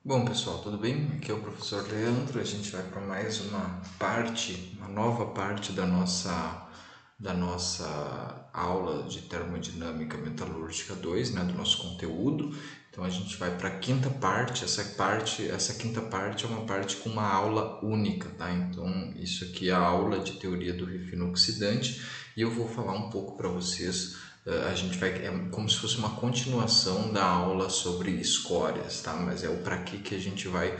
Bom, pessoal, tudo bem? Aqui é o professor Leandro. A gente vai para mais uma nova parte da nossa aula de termodinâmica metalúrgica 2, né, do nosso conteúdo. Então a gente vai para a quinta parte. Essa quinta parte é uma parte com uma aula única, tá? Então isso aqui é a aula de teoria do refino oxidante e eu vou falar um pouco para vocês. A gente vai, é como se fosse uma continuação da aula sobre escórias, tá? Mas é o para que a gente vai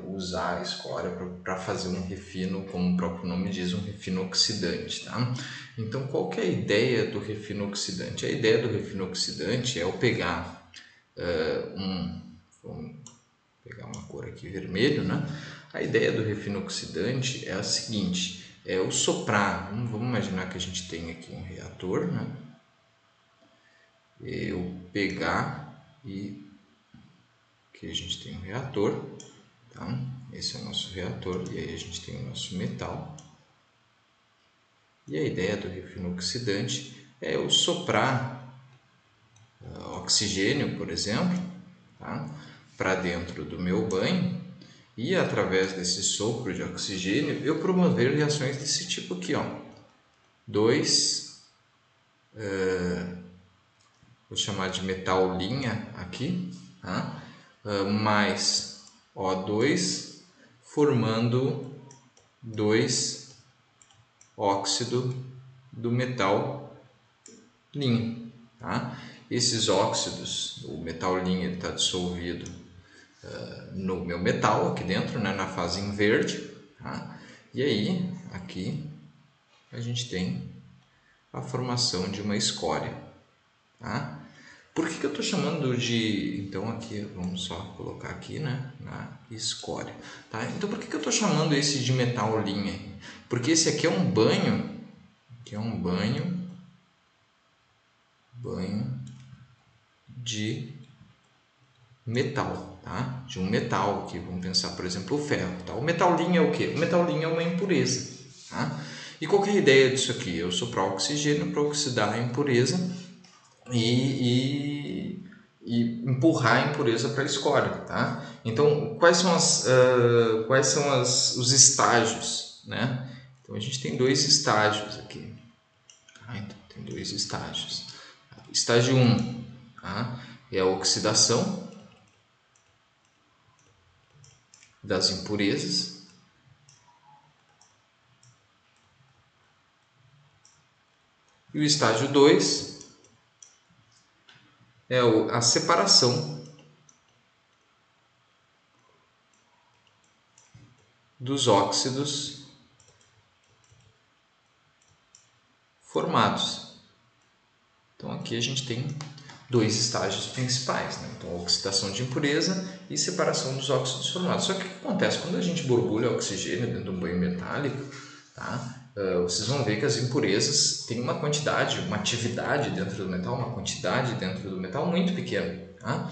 usar a escória para fazer um refino, como o próprio nome diz, um refino oxidante, tá? Então, qual que é a ideia do refino oxidante? A ideia do refino oxidante é eu pegar vamos pegar uma cor aqui, vermelho, né? A ideia do refino oxidante é a seguinte, é eu soprar, vamos imaginar que a gente tem aqui um reator, né? Eu pegar e aqui a gente tem um reator, tá? Esse é o nosso reator e aí a gente tem o nosso metal. E a ideia do refino oxidante é eu soprar oxigênio, por exemplo, tá? Para dentro do meu banho e através desse sopro de oxigênio eu promover reações desse tipo aqui, ó. Vou chamar de metal linha aqui, tá? Mais O2 formando 2 óxido do metal linha, tá? Esses óxidos, o metal linha está dissolvido no meu metal aqui dentro, né, na fase em verde, tá? E aí aqui a gente tem a formação de uma escória, tá? Por que eu estou chamando de... Então aqui, vamos só colocar aqui, né, na escória, tá? Então por que eu estou chamando esse de metal linha? Porque esse aqui é um banho, banho de metal, tá? De um metal, que vamos pensar, por exemplo, o ferro, tá? O metal linha é o quê? O metal linha é uma impureza, tá? E qual que é a ideia disso aqui? Eu soprar oxigênio para oxidar a impureza e empurrar a impureza para a escória, tá? Então, quais são os estágios, né? Então, a gente tem dois estágios aqui, tá? Então, tem dois estágios. Estágio 1, tá? É a oxidação das impurezas. E o estágio 2 é a separação dos óxidos formados. Então aqui a gente tem dois estágios principais, né? Então, oxidação de impureza e separação dos óxidos formados. Só que o que acontece? Quando a gente borbulha oxigênio dentro de um banho metálico, tá? Vocês vão ver que as impurezas têm uma quantidade, uma atividade dentro do metal, uma quantidade dentro do metal muito pequena. Tá?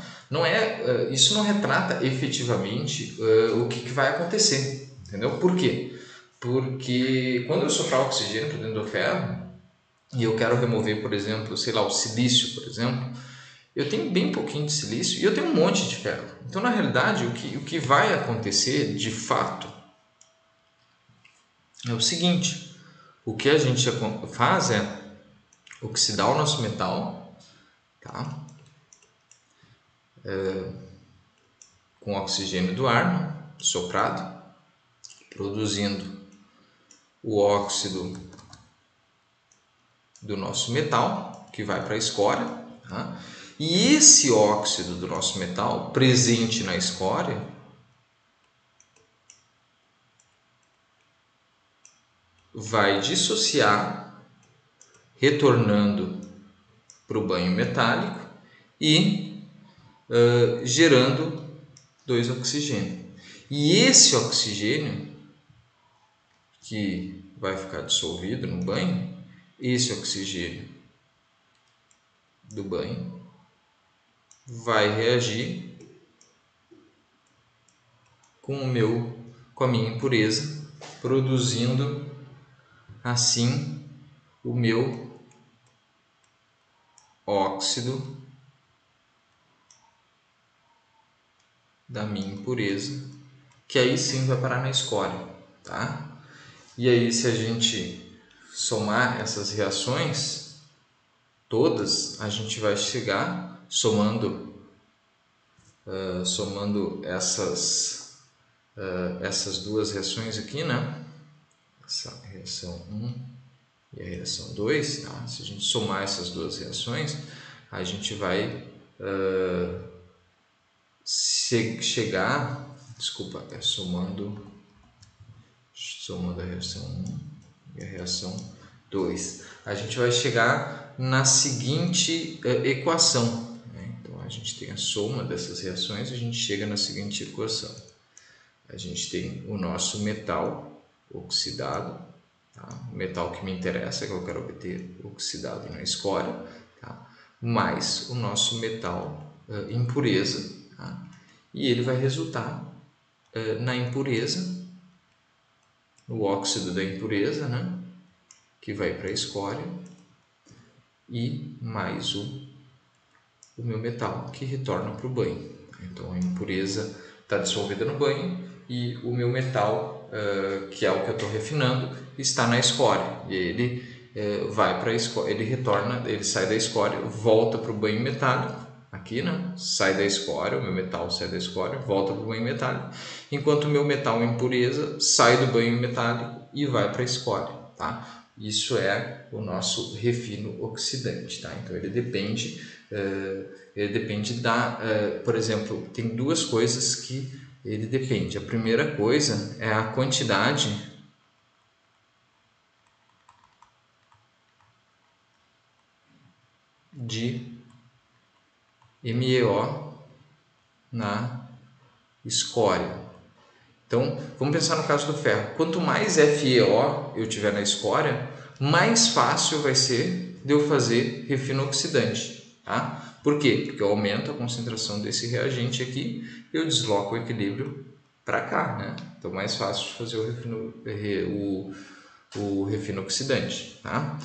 Isso não retrata efetivamente o que vai acontecer. Entendeu? Por quê? Porque quando eu soprar oxigênio para dentro do ferro, e eu quero remover, por exemplo, sei lá, o silício, por exemplo, eu tenho bem pouquinho de silício e eu tenho um monte de ferro. Então, na realidade, o que vai acontecer de fato é o seguinte: o que a gente faz é oxidar o nosso metal, tá? Com oxigênio do ar, né? Soprado, produzindo o óxido do nosso metal, que vai para a escória, tá? E esse óxido do nosso metal, presente na escória, vai dissociar, retornando para o banho metálico e gerando 2 oxigênio. E esse oxigênio que vai ficar dissolvido no banho, esse oxigênio do banho vai reagir com a minha impureza, produzindo assim o meu óxido da minha impureza, que aí sim vai parar na escória, tá? E aí, se a gente somar essas reações todas, a gente vai chegar somando essas duas reações aqui, né? Essa reação 1 e a reação 2, tá? Se a gente somar essas duas reações, a gente vai chegar, desculpa, somando a reação 1 e a reação 2. A gente vai chegar na seguinte equação, né? Então, a gente tem a soma dessas reações, a gente chega na seguinte equação. A gente tem o nosso metal oxidado, tá? O metal que me interessa, que eu quero obter oxidado na escória, tá? Mais o nosso metal impureza, tá? E ele vai resultar na impureza, no óxido da impureza, né? Que vai para a escória, e mais o meu metal que retorna para o banho. Então a impureza está dissolvida no banho e o meu metal, que é o que eu estou refinando, está na escória. E ele vai para a escória, ele retorna, ele sai da escória, volta para o banho metálico, aqui, né? Sai da escória, o meu metal sai da escória, volta para o banho metálico, enquanto o meu metal impureza sai do banho metálico e vai para a escória, tá? Isso é o nosso refino oxidante, tá? Então ele depende da, por exemplo, tem duas coisas que ele depende. A primeira coisa é a quantidade de MEO na escória. Então, vamos pensar no caso do ferro. Quanto mais FeO eu tiver na escória, mais fácil vai ser de eu fazer refino oxidante, tá? Por quê? Porque eu aumento a concentração desse reagente aqui, eu desloco o equilíbrio para cá, né? Então, mais fácil de fazer o refino oxidante, tá?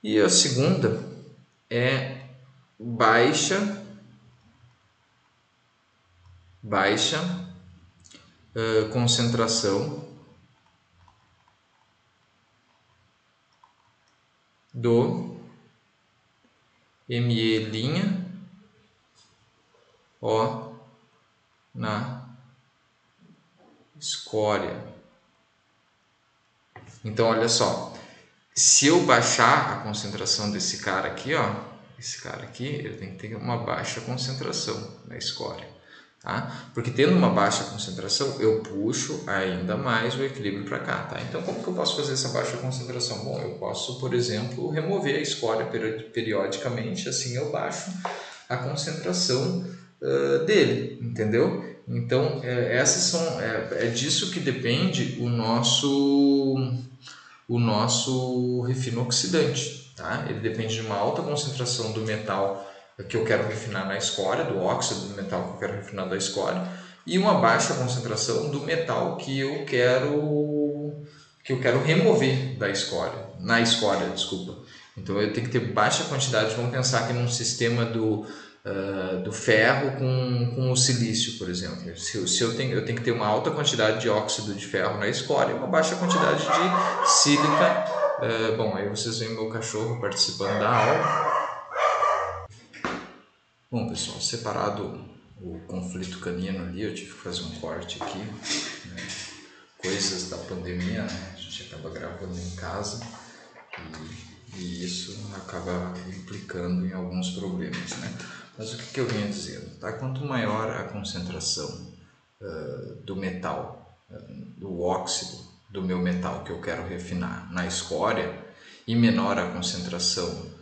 E a segunda é baixa concentração do Me' O na escória. Então, olha só, se eu baixar a concentração desse cara aqui, ó, esse cara aqui, ele tem que ter uma baixa concentração na escória, tá? Porque tendo uma baixa concentração, eu puxo ainda mais o equilíbrio para cá, tá? Então, como que eu posso fazer essa baixa concentração? Bom, eu posso, por exemplo, remover a escória periodicamente, assim eu baixo a concentração dele, entendeu? Então, é disso que depende o nosso refino oxidante, tá? Ele depende de uma alta concentração do metal que eu quero refinar na escória, do óxido do metal que eu quero refinar da escória, e uma baixa concentração do metal que eu quero remover da escória, na escória, desculpa. Então eu tenho que ter baixa quantidade. Vamos pensar aqui num sistema do ferro com o silício, por exemplo. Se eu tenho que ter uma alta quantidade de óxido de ferro na escória e uma baixa quantidade de sílica. Bom, aí vocês veem meu cachorro participando da aula. Bom, pessoal, separado o conflito canino ali, eu tive que fazer um corte aqui, né? Coisas da pandemia, né? A gente acaba gravando em casa e isso acaba implicando em alguns problemas, né? Mas o que eu vinha dizendo, tá? Quanto maior a concentração do metal, do óxido do meu metal que eu quero refinar na escória, e menor a concentração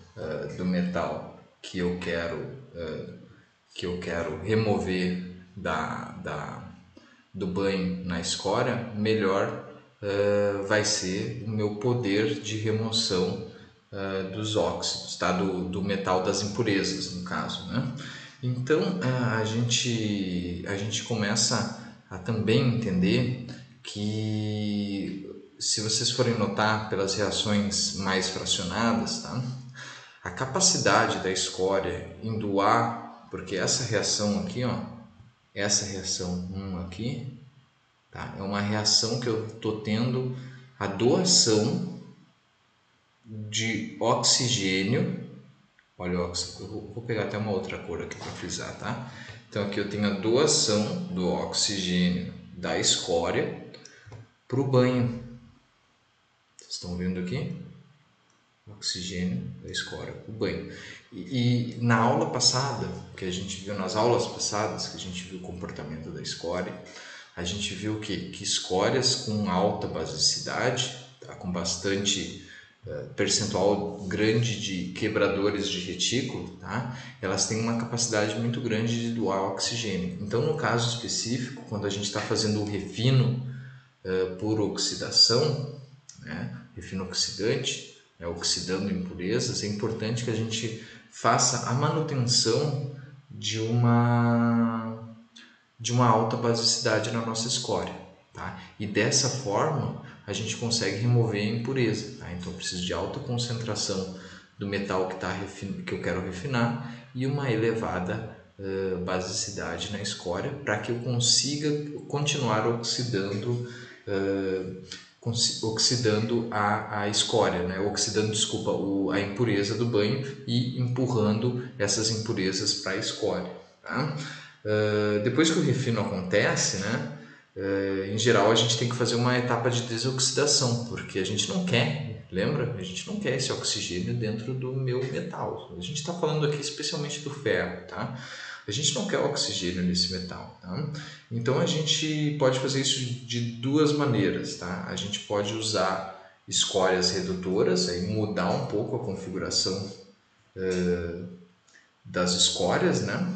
do metal que eu quero remover do banho na escória, melhor vai ser o meu poder de remoção dos óxidos, tá? do metal das impurezas, no caso, né? Então a gente começa a também entender que, se vocês forem notar pelas reações mais fracionadas, tá? A capacidade da escória em doar, porque essa reação aqui, ó, essa reação 1 aqui, tá? É uma reação que eu estou tendo a doação de oxigênio. Olha, eu vou pegar até uma outra cor aqui para frisar, tá? Então aqui eu tenho a doação do oxigênio da escória para o banho. Vocês estão vendo aqui? Oxigênio da escória para o banho. E na aula passada, que a gente viu, nas aulas passadas, que a gente viu o comportamento da escória, a gente viu que escórias com alta basicidade, tá, com bastante percentual grande de quebradores de retículo, tá, elas têm uma capacidade muito grande de doar oxigênio. Então, no caso específico, quando a gente está fazendo o refino por oxidação, né, refino oxidante, oxidando impurezas, é importante que a gente faça a manutenção de uma alta basicidade na nossa escória, tá? E dessa forma a gente consegue remover a impureza, tá? Então eu preciso de alta concentração do metal que eu quero refinar e uma elevada basicidade na escória para que eu consiga continuar oxidando a escória, né? Oxidando, desculpa, a impureza do banho e empurrando essas impurezas para a escória, tá? Depois que o refino acontece, né? Em geral a gente tem que fazer uma etapa de desoxidação, porque a gente não quer, lembra? A gente não quer esse oxigênio dentro do meu metal. A gente está falando aqui especialmente do ferro, tá? A gente não quer oxigênio nesse metal, tá? Então a gente pode fazer isso de duas maneiras, tá? A gente pode usar escórias redutoras, aí mudar um pouco a configuração das escórias, né?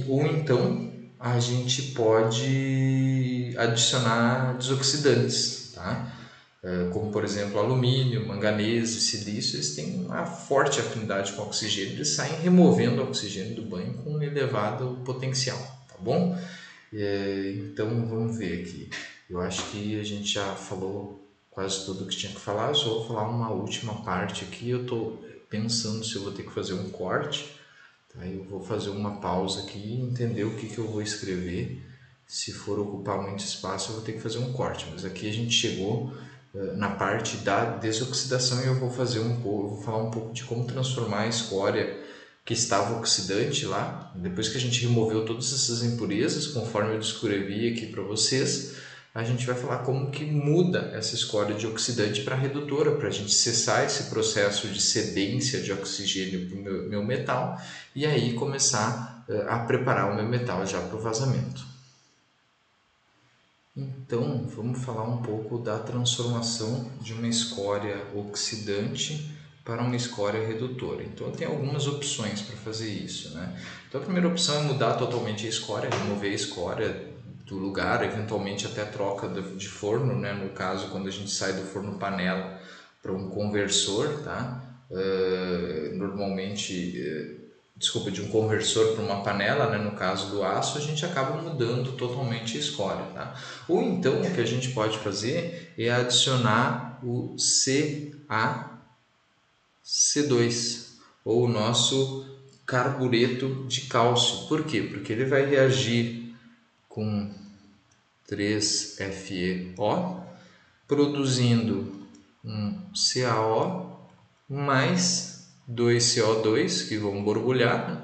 Ou então a gente pode adicionar desoxidantes, tá? Como por exemplo alumínio, manganês e silício, eles têm uma forte afinidade com oxigênio, eles saem removendo o oxigênio do banho com um elevado potencial, tá bom? Então vamos ver aqui, eu acho que a gente já falou quase tudo que tinha que falar, eu só vou falar uma última parte aqui, eu estou pensando se eu vou ter que fazer um corte. Aí eu vou fazer uma pausa aqui e entender o que eu vou escrever. Se for ocupar muito espaço, eu vou ter que fazer um corte. Mas aqui a gente chegou na parte da desoxidação e eu vou falar um pouco de como transformar a escória que estava oxidante lá. Depois que a gente removeu todas essas impurezas, conforme eu descrevi aqui para vocês, a gente vai falar como que muda essa escória de oxidante para redutora, para a gente cessar esse processo de cedência de oxigênio para o meu metal e aí começar a preparar o meu metal já para o vazamento. Então, vamos falar um pouco da transformação de uma escória oxidante para uma escória redutora. Então, tem algumas opções para fazer isso, né? Então, a primeira opção é mudar totalmente a escória, remover a escória do lugar, eventualmente até troca de forno, né? No caso, quando a gente sai do forno panela para um conversor, tá? De um conversor para uma panela, né? No caso do aço, a gente acaba mudando totalmente a escória, tá? Ou então, o que a gente pode fazer é adicionar o CaC2, ou o nosso carbureto de cálcio. Por quê? Porque ele vai reagir com 3FeO, produzindo um CaO mais 2CO2 que vão borbulhar, né?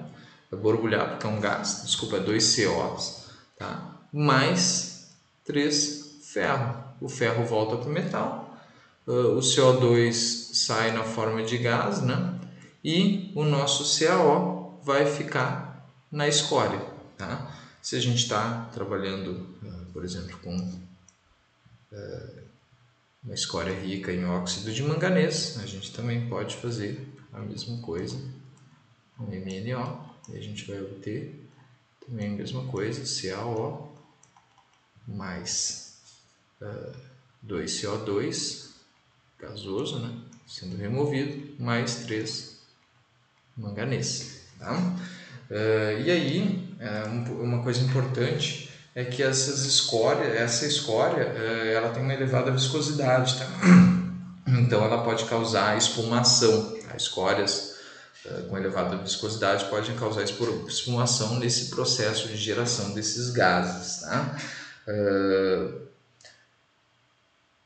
Vai borbulhar porque é um gás, desculpa, 2 COs, tá? Mais 3 ferro. O ferro volta para o metal, o CO2 sai na forma de gás, né? E o nosso CaO vai ficar na escória, tá? Se a gente está trabalhando, por exemplo, com uma escória rica em óxido de manganês, a gente também pode fazer a mesma coisa, um MnO, e a gente vai obter também a mesma coisa, CaO mais 2CO2 gasoso, né, sendo removido, mais 3 manganês. Tá? E aí, uma coisa importante é que essa escória ela tem uma elevada viscosidade, tá? Então ela pode causar espumação, tá? Escórias com elevada viscosidade podem causar espumação nesse processo de geração desses gases. Tá?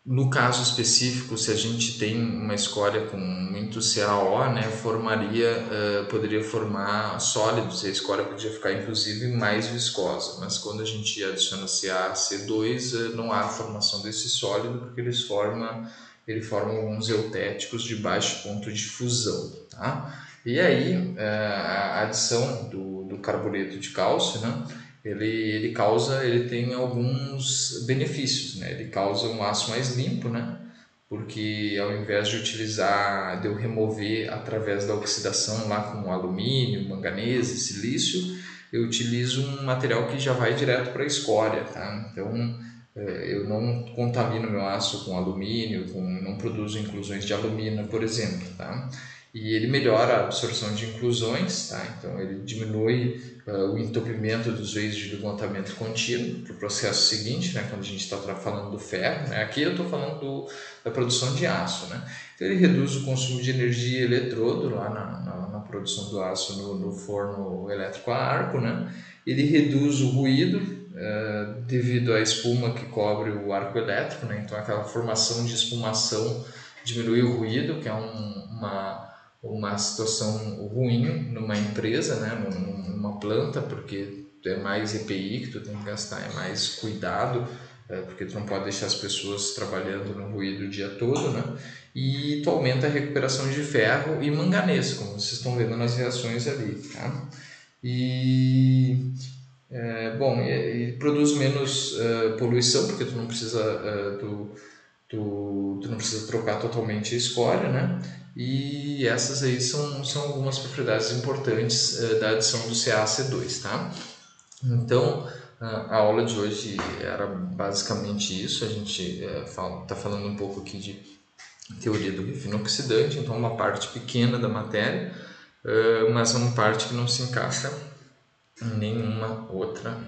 No caso específico, se a gente tem uma escória com muito CaO, né, poderia formar sólidos, e a escória podia ficar inclusive mais viscosa, mas quando a gente adiciona CaC2, não há formação desse sólido, porque ele forma alguns eutéticos de baixo ponto de fusão. Tá? E aí, a adição do carboneto de cálcio, né, ele tem alguns benefícios, né? Ele causa um aço mais limpo, né? Porque ao invés de eu remover através da oxidação lá com alumínio, manganese, silício, eu utilizo um material que já vai direto para a escória, tá? Então eu não contamino meu aço com alumínio, não produzo inclusões de alumina, por exemplo, tá? E ele melhora a absorção de inclusões, tá? Então ele diminui o entupimento dos veios de levantamento contínuo para o processo seguinte, né? Quando a gente está falando do ferro, né? Aqui eu estou falando da produção de aço, né? Então ele reduz o consumo de energia e eletrodo lá na produção do aço no forno elétrico a arco, né? Ele reduz o ruído devido à espuma que cobre o arco elétrico, né? Então aquela formação de espumação diminui o ruído, que é uma situação ruim numa empresa, né, numa planta, porque é mais EPI que tu tem que gastar, é mais cuidado, porque tu não pode deixar as pessoas trabalhando no ruído o dia todo, né, e tu aumenta a recuperação de ferro e manganês, como vocês estão vendo nas reações ali, tá? E produz menos poluição, porque tu não precisa tu não precisa trocar totalmente a escória, né? E essas aí são algumas propriedades importantes da adição do CaC2, tá? Então, a aula de hoje era basicamente isso. A gente está falando um pouco aqui de teoria do refino oxidante, então uma parte pequena da matéria, mas uma parte que não se encaixa em nenhuma outra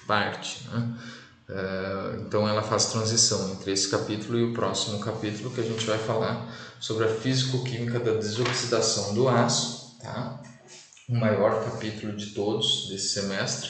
parte, né? Então ela faz transição entre esse capítulo e o próximo capítulo, que a gente vai falar sobre a físico-química da desoxidação do aço, tá? O maior capítulo de todos desse semestre,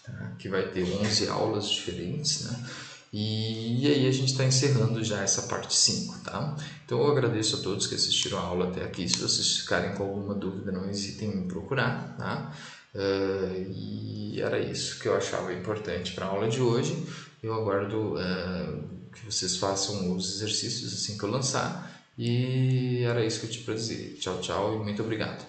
tá? Que vai ter 11 aulas diferentes, né? E aí a gente está encerrando já essa parte 5, tá? Então eu agradeço a todos que assistiram a aula até aqui. Se vocês ficarem com alguma dúvida, não hesitem em me procurar, tá? E era isso que eu achava importante para a aula de hoje. Eu aguardo que vocês façam os exercícios assim que eu lançar. E era isso que eu tinha para dizer. Tchau, tchau e muito obrigado.